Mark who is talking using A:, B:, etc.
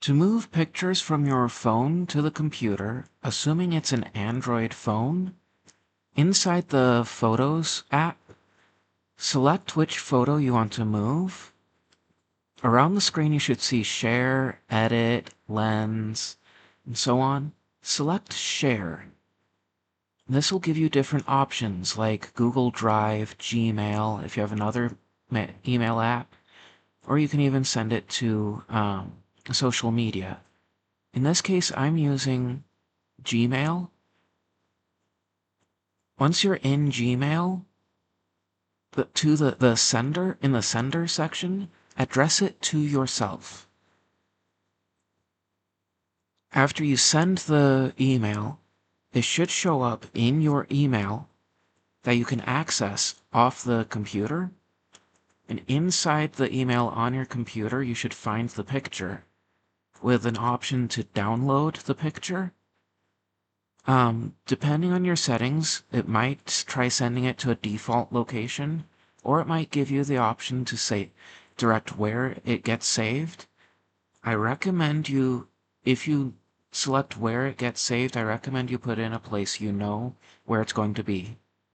A: To move pictures from your phone to the computer, assuming it's an Android phone, inside the Photos app, select which photo you want to move. Around the screen you should see Share, Edit, Lens, and so on. Select Share. This will give you different options like Google Drive, Gmail, if you have another email app, or you can even send it to social media. In this case, I'm using Gmail. Once you're in Gmail, to the sender, in the sender section, address it to yourself. After you send the email, it should show up in your email that you can access off the computer. And inside the email on your computer, you should find the picture with an option to download the picture. Depending on your settings, it might try sending it to a default location, or it might give you the option to direct where it gets saved. I recommend if you select where it gets saved, I recommend you put in a place you know where it's going to be.